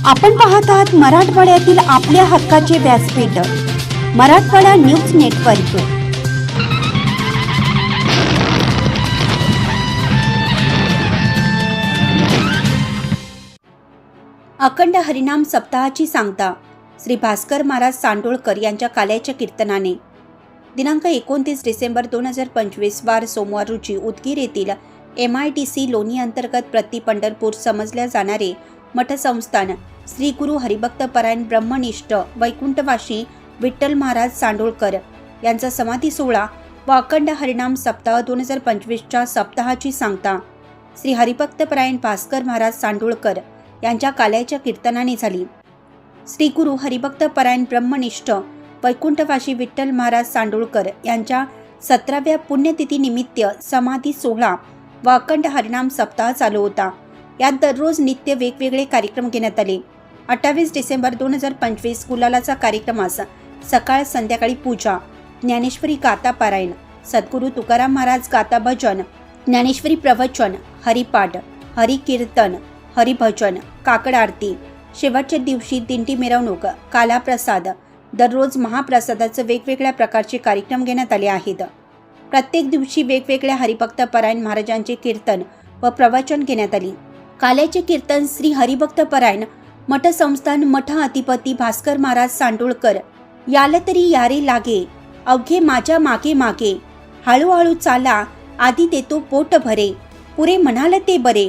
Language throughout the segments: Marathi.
आपण पाहत आहात मराठवाड्यातील आपल्या हक्काचे व्यासपीठ मराठवाडा न्यूज नेटवर्क। अखंड हरिनाम सप्ताहाची सांगता श्री भास्कर महाराज सांडोळकर यांच्या काल्याच्या कीर्तनाने दिनांक 29 डिसेंबर 2025 वार सोमवार रोजी उदगीर येथील MIDC लोणी अंतर्गत प्रति पंढरपूर समजल्या जाणारे मठसंस्थान श्री गुरु हरिभक्तपरायण ब्रह्मनिष्ठ वैकुंठवासी विठ्ठल महाराज सांडोळकर यांचा समाधी सोहळा व अखंड हरिनाम सप्ताह 2025च्या सप्ताहाची सांगता श्री हरिभक्तपरायण भास्कर महाराज सांडोळकर यांच्या काल्याच्या कीर्तनाने झाली। श्री गुरु हरिभक्तपरायण ब्रह्मनिष्ठ वैकुंठवासी विठ्ठल महाराज सांडोळकर यांच्या 17व्या पुण्यतिथी निमित्त समाधी सोहळा व अखंड हरिनाम सप्ताह चालू होता। यात दररोज नित्य वेगवेगळे कार्यक्रम घेण्यात आले। 28 डिसेंबर 2025 गुलालाचा कार्यक्रमास सकाळ संध्याकाळी पूजा, ज्ञानेश्वरी गाथा पारायण, सद्गुरू तुकाराम महाराज गाथा भजन, ज्ञानेश्वरी प्रवचन, हरिपाठ, हरिकीर्तन, हरिभजन, काकड आरती, शेवटच्या दिवशी दिंडी मिरवणूक, कालाप्रसाद, दररोज महाप्रसादाचे वेगवेगळ्या प्रकारचे कार्यक्रम घेण्यात आले आहेत। प्रत्येक दिवशी वेगवेगळ्या हरिभक्तपरायण महाराजांचे कीर्तन व प्रवचन घेण्यात आले। काल्याचे कीर्तन श्री हरिभक्तपरायण मठसंस्थान मठ अधिपती भास्कर महाराज सांडोळकर याला तरी यारे लागे, अवघे माझ्या मागे मागे, हळूहळू चाला आधी देतो पोट भरे, पुरे म्हणाल ते बरे,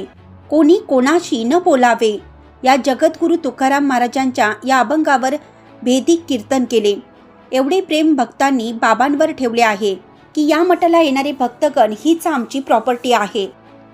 कोणी कोणाशी न बोलावे, या जगद्गुरु तुकाराम महाराजांच्या या अभंगावर भेदिक कीर्तन केले। एवढे प्रेम भक्तांनी बाबांवर ठेवले आहे की या मठाला येणारे भक्तगण हीच आमची प्रॉपर्टी आहे।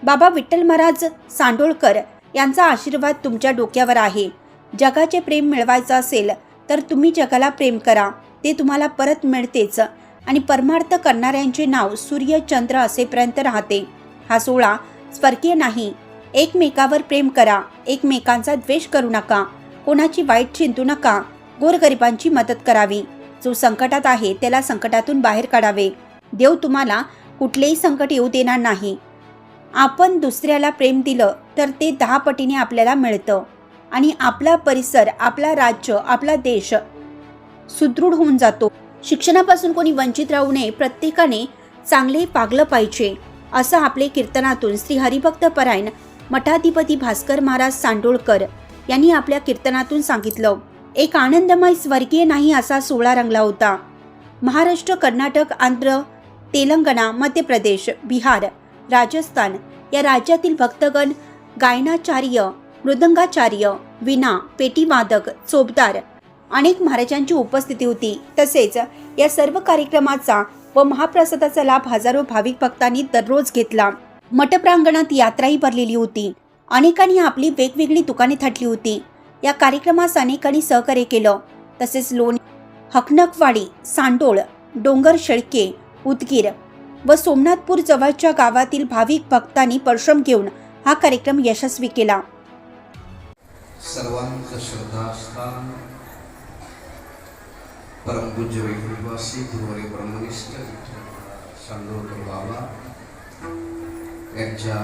बाबा विठ्ठल महाराज सांडोळकर यांचा आशीर्वाद तुमच्या डोक्यावर आहे। जगाचे प्रेम मिळवायचं असेल तर तुम्ही जगाला प्रेम करा, ते तुम्हाला परत मिळतेच आणि परमार्थ करणाऱ्यांचे नाव सूर्य चंद्र असेपर्यंत राहते। हा सोहळा स्वर्गीय नाही। एकमेकावर प्रेम करा, एकमेकांचा द्वेष करू नका, कोणाची वाईट चिंतू नका, गोरगरिबांची मदत करावी, जो संकटात आहे त्याला संकटातून बाहेर काढावे। देव तुम्हाला कुठलेही संकट येऊ देणार नाही। आपण दुसऱ्याला प्रेम दिलं तर ते 10 पटीने आपल्याला मिळतं आणि आपला परिसर, आपला राज्य, आपला देश सुदृढ होऊन जातो। शिक्षणापासून कोणी वंचित राहू नये, प्रत्येकाने चांगले वागलं पाहिजे असं आपले कीर्तनातून श्री हरिभक्तपरायण मठाधिपती भास्कर महाराज सांडोळकर यांनी आपल्या कीर्तनातून सांगितलं। एक आनंदमय स्वर्गीय नाही असा सोहळा रंगला होता। महाराष्ट्र, कर्नाटक, आंध्र, तेलंगणा, मध्य प्रदेश, बिहार, राजस्थान या राज्यातील भक्तगण, गायनाचार्य, मृदंगाचार्य, वीणा, पेटीवादक, चोपदार अनेक महाराजांची उपस्थिती होती। तसेच या सर्व कार्यक्रमाचा व महाप्रसादाचा लाभ हजारो भाविक भक्तांनी दररोज घेतला। मठ प्रांगणात यात्राही भरलेली होती। अनेकांनी आपली वेगवेगळी दुकाने थाटली होती। या कार्यक्रमास अनेकांनी सहकार्य केलं। तसेच लोणी, हकनकवाडी, सांडोळ, डोंगर शेळके, उदगीर व सोमनाथपूर जवळच्या गावातील भाविक भक्तांनी परिश्रम घेऊन हा कार्यक्रम यशस्वी केला। सर्वांचं श्रद्धास्थान परमपूज्य वैकुंठवासी गुरुहरी ब्रह्मनिष्ठ सांडोळकर बाबा यांच्या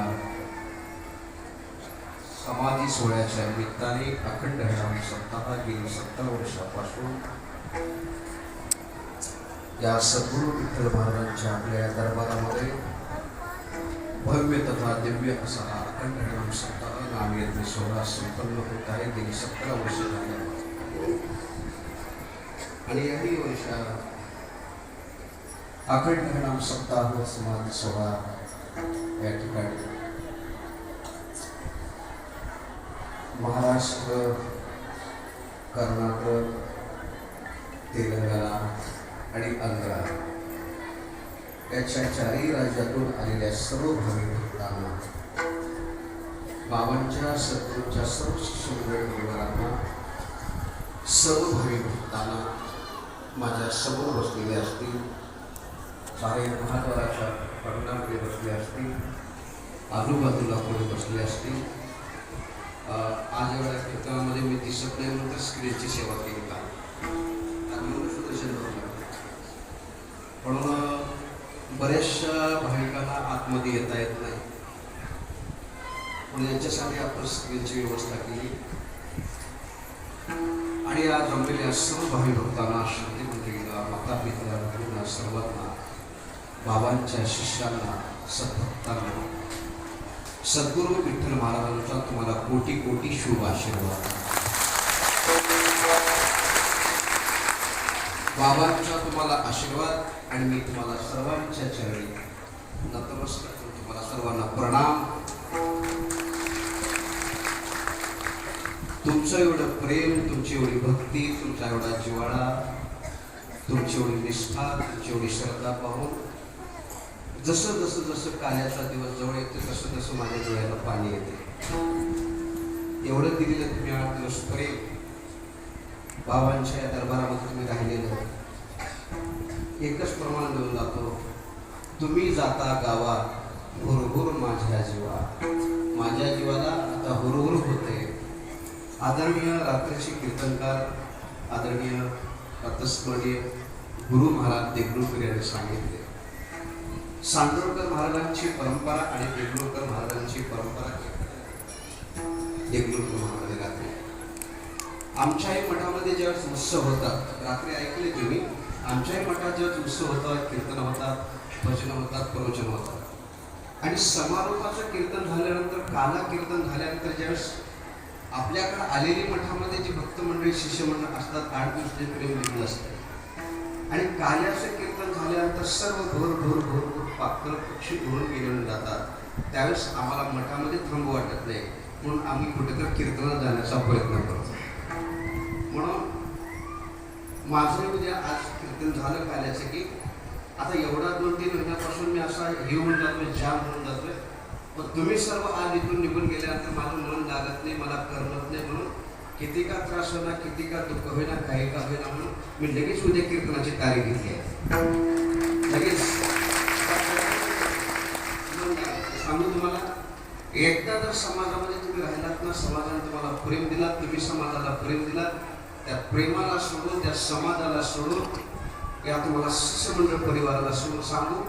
समाधी सोहळ्याच्या निमित्ताने अखंड हरिनाम सप्ताह गेली 17 वर्षापासून या सद्गुरू विठ्ठल महाराजांच्या आपल्या दरबारामध्ये भव्य तथा दिव्य असा हा अखंड हरिनाम सप्ताह नामयज्ञ सोहळा संपन्न होत आहे। गेली 17 वर्ष झाली आणि याही वर्षा अखंड हरिनाम सप्ताह व समाधी सोहळा या ठिकाणी महाराष्ट्र, कर्नाटक, तेलंगणा आणि आंध्र याच्या 4ही राज्यातून आलेल्या सर्व भाविक भक्तांना, बाबांच्या सद्गुरूंच्या सर्व शिष्यमंडळ परिवारांना, सर्व भाविक भक्तांना माझ्या समोर बसलेले असतील, बाहेर महाद्वाराच्या पडणामध्ये बसले असतील, आजूबाजूला कोणी बसले असतील, आज एवढ्या कीर्तनामध्ये मी दिसत नाही म्हणून स्क्रीनची सेवा केली का म्हणून बऱ्याचशा भाविकांना आतमध्ये येता येत नाही, म्हणून याच्यासाठी आपण स्क्रीनची व्यवस्था केली। आज जमलेल्या सर्व भावी भक्तांना, श्रद्धेमंडळीला, मातापित्याला, मुलींना, सर्वांना, बाबांच्या शिष्यांना, सद्भक्तांना सद्गुरू विठ्ठल महाराजांचा तुम्हाला कोटी कोटी शुभ आशीर्वाद. बाबांचा तुम्हाला आशीर्वाद आणि मी तुम्हाला सर्वांच्या चरणी नतमस्तक करून तुम्हाला सर्वांना प्रणाम. तुमचं एवढं प्रेम, तुमची एवढी भक्ती, तुमचा एवढा जिव्हाळा, तुमची एवढी निष्ठा, तुमची एवढी श्रद्धा पाहून जसं जसं जसं काल्याचा दिवस जवळ येते तसं तसं माझ्या डोळ्याला पाणी येते. एवढं दिलेलं तुम्ही 8 दिवस प्रेम, बाबांच्या या दरबारामध्ये तुम्ही राहिलेलं एकच प्रमाण देऊन जातो, तुम्ही जाता गावा हुरहुर माझ्या जीवा. माझ्या जीवाला आता हुरहुर होते. आदरणीय रात्रीचे कीर्तनकार, आदरणीय रत्नस्मरणीय गुरु महाराज देगलूरकर यांनी सांगितले, सांडोळकर महाराजांची परंपरा आणि देगलूरकर महाराजांची परंपरा. देगलूरकर महाराज रात्री आमच्याही मठामध्ये ज्यावेळेस उत्सव होता, रात्री ऐकले तुम्ही, आमच्याही मठात ज्यावेळेस उत्सव होता, कीर्तन होतात, भजन होतात, प्रवचन होतात आणि समारोपाचं कीर्तन झाल्यानंतर, काला कीर्तन झाल्यानंतर ज्यावेळेस आपल्याकडे आलेली मठामध्ये जी भक्त मंडळी, शिष्य मंडळ असतात, 8 दिवस जे प्रेम लिहिलं असतं आणि काल्याचं कीर्तन झाल्यानंतर सर्व भोर भोर भोर भोर पाखरं पक्षी उडून गेलेले जातात. त्यावेळेस आम्हाला मठामध्ये थांबू वाटत नाही, म्हणून आम्ही कुठेतरी कीर्तनात जाण्याचा प्रयत्न करतो. म्हणून माझं उद्या आज कीर्तन झालं काल्याचं की आता एवढा 2-3 महिन्यापासून मी असा येऊन जातोय, जाम होऊन जातोय, पण तुम्ही सर्व आज इथून निघून गेल्यानंतर माझं मन लागत नाही, मला करमत नाही. म्हणून किती का त्रास होईना, किती का दुःख होईना, काही का होईना, म्हणून मी लगेच उद्या कीर्तनाची तारीख घेतली आहे. लगेच सांगू तुम्हाला, एकदा जर समाजामध्ये तुम्ही राहिलात ना, समाजाने तुम्हाला प्रेम दिलात, तुम्ही समाजाला प्रेम दिलात, त्या प्रेमाला सोडून, त्या समाजाला सोडून, या तुम्हाला शिष्यमंडळ परिवाराला सोडून सांगू,